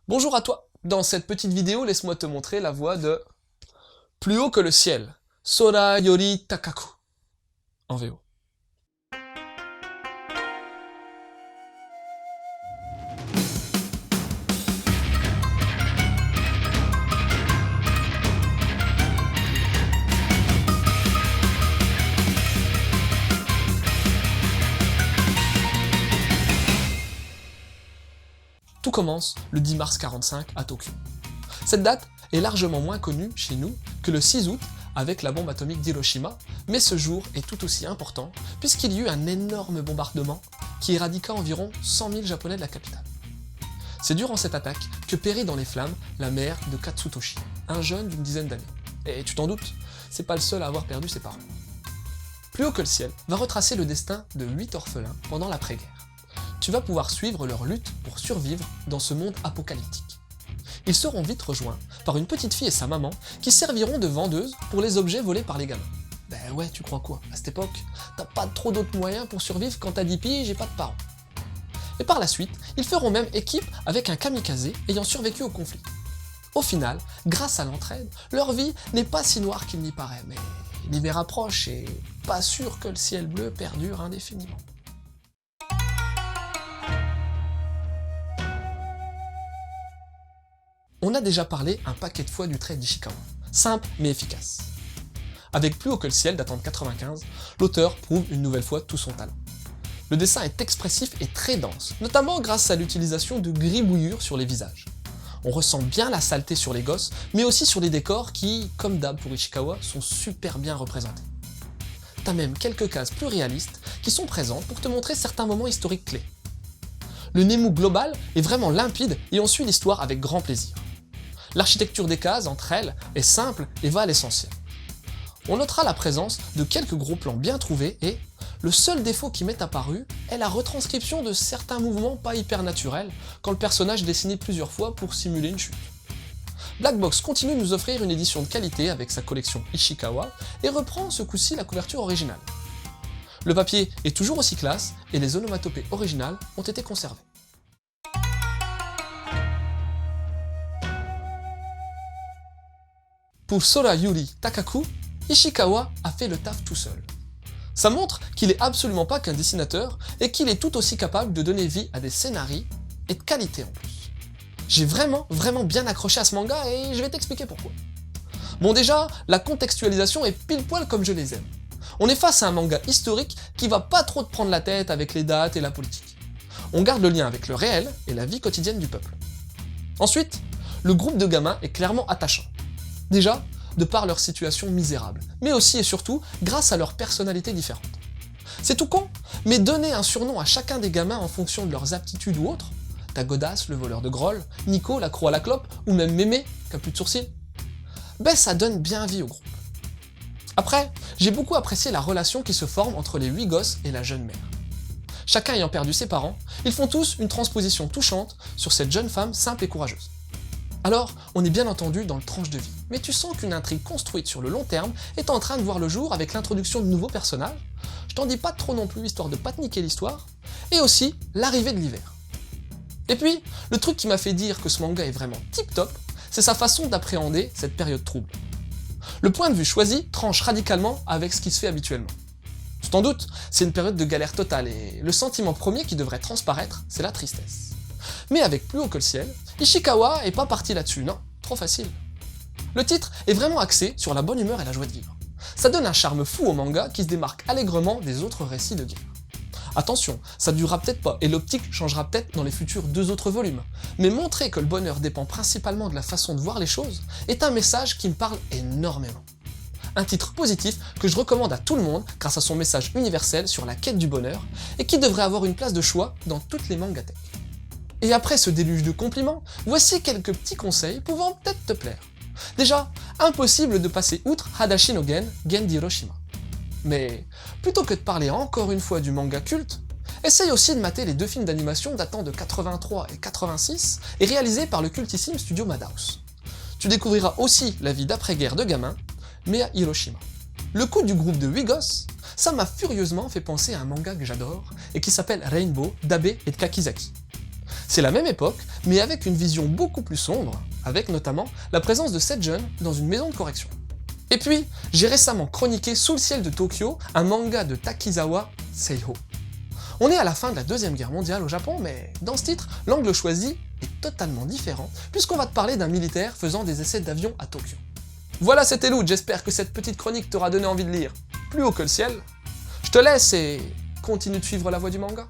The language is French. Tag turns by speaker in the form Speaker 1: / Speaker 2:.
Speaker 1: Bonjour à toi. Dans cette petite vidéo, laisse-moi te montrer la voix de Plus haut que le ciel, Sora Yori Takaku, en VO. Tout commence le 10 mars 45 à Tokyo. Cette date est largement moins connue chez nous que le 6 août avec la bombe atomique d'Hiroshima, mais ce jour est tout aussi important puisqu'il y eut un énorme bombardement qui éradiqua environ 100 000 Japonais de la capitale. C'est durant cette attaque que périt dans les flammes la mère de Katsutoshi, un jeune d'une dizaine d'années. Et tu t'en doutes, c'est pas le seul à avoir perdu ses parents. Plus haut que le ciel va retracer le destin de 8 orphelins pendant l'après-guerre. Tu vas pouvoir suivre leur lutte pour survivre dans ce monde apocalyptique. Ils seront vite rejoints par une petite fille et sa maman qui serviront de vendeuses pour les objets volés par les gamins. Ben ouais, tu crois quoi? À cette époque, t'as pas trop d'autres moyens pour survivre quand t'as 10 piges et pas de parents. Et par la suite, ils feront même équipe avec un kamikaze ayant survécu au conflit. Au final, grâce à l'entraide, leur vie n'est pas si noire qu'il n'y paraît, mais l'hiver approche et pas sûr que le ciel bleu perdure indéfiniment. On a déjà parlé un paquet de fois du trait d'Ishikawa, simple mais efficace. Avec Plus haut que le ciel datant de 95, l'auteur prouve une nouvelle fois tout son talent. Le dessin est expressif et très dense, notamment grâce à l'utilisation de gribouillures sur les visages. On ressent bien la saleté sur les gosses, mais aussi sur les décors qui, comme d'hab pour Ishikawa, sont super bien représentés. T'as même quelques cases plus réalistes qui sont présentes pour te montrer certains moments historiques clés. Le Nemu global est vraiment limpide et on suit l'histoire avec grand plaisir. L'architecture des cases entre elles est simple et va à l'essentiel. On notera la présence de quelques gros plans bien trouvés et le seul défaut qui m'est apparu est la retranscription de certains mouvements pas hyper naturels quand le personnage est dessiné plusieurs fois pour simuler une chute. Black Box continue de nous offrir une édition de qualité avec sa collection Ishikawa et reprend ce coup-ci la couverture originale. Le papier est toujours aussi classe et les onomatopées originales ont été conservées. Pour Sora Yuri Takaku, Ishikawa a fait le taf tout seul. Ça montre qu'il est absolument pas qu'un dessinateur et qu'il est tout aussi capable de donner vie à des scénarios et de qualité en plus. J'ai vraiment bien accroché à ce manga et je vais t'expliquer pourquoi. Bon déjà, la contextualisation est pile poil comme je les aime. On est face à un manga historique qui va pas trop te prendre la tête avec les dates et la politique. On garde le lien avec le réel et la vie quotidienne du peuple. Ensuite, le groupe de gamins est clairement attachant. Déjà, de par leur situation misérable, mais aussi et surtout grâce à leur personnalité différente. C'est tout con, mais donner un surnom à chacun des gamins en fonction de leurs aptitudes ou autres, t'as Godas, le voleur de Groll, Nico, la croix à la clope, ou même Mémé, qui a plus de sourcils, ben ça donne bien vie au groupe. Après, j'ai beaucoup apprécié la relation qui se forme entre les 8 gosses et la jeune mère. Chacun ayant perdu ses parents, ils font tous une transposition touchante sur cette jeune femme simple et courageuse. Alors, on est bien entendu dans le tranche de vie, mais tu sens qu'une intrigue construite sur le long terme est en train de voir le jour avec l'introduction de nouveaux personnages, je t'en dis pas trop non plus histoire de pas te niquer l'histoire, et aussi l'arrivée de l'hiver. Et puis, le truc qui m'a fait dire que ce manga est vraiment tip-top, c'est sa façon d'appréhender cette période trouble. Le point de vue choisi tranche radicalement avec ce qui se fait habituellement. Tu t'en doutes, c'est une période de galère totale et le sentiment premier qui devrait transparaître, c'est la tristesse. Mais avec Plus haut que le ciel, Ishikawa est pas parti là-dessus, non, trop facile. Le titre est vraiment axé sur la bonne humeur et la joie de vivre. Ça donne un charme fou au manga qui se démarque allègrement des autres récits de guerre. Attention, ça durera peut-être pas et l'optique changera peut-être dans les futurs 2 autres volumes, mais montrer que le bonheur dépend principalement de la façon de voir les choses est un message qui me parle énormément. Un titre positif que je recommande à tout le monde grâce à son message universel sur la quête du bonheur et qui devrait avoir une place de choix dans toutes les mangathèques. Et après ce déluge de compliments, voici quelques petits conseils pouvant peut-être te plaire. Déjà, impossible de passer outre Hadashi no Gen d'Hiroshima. Mais plutôt que de parler encore une fois du manga culte, essaye aussi de mater les 2 films d'animation datant de 83 et 86 et réalisés par le cultissime studio Madhouse. Tu découvriras aussi la vie d'après-guerre de gamins, mais à Hiroshima. Le coup du groupe de 8 gosses, ça m'a furieusement fait penser à un manga que j'adore et qui s'appelle Rainbow d'Abe et de Kakizaki. C'est la même époque, mais avec une vision beaucoup plus sombre, avec notamment la présence de 7 jeunes dans une maison de correction. Et puis, j'ai récemment chroniqué Sous le ciel de Tokyo, un manga de Takizawa Seiho. On est à la fin de la Deuxième Guerre mondiale au Japon, mais dans ce titre, l'angle choisi est totalement différent, puisqu'on va te parler d'un militaire faisant des essais d'avion à Tokyo. Voilà, c'était Loot, j'espère que cette petite chronique t'aura donné envie de lire plus haut que le ciel. Je te laisse et continue de suivre la voie du manga.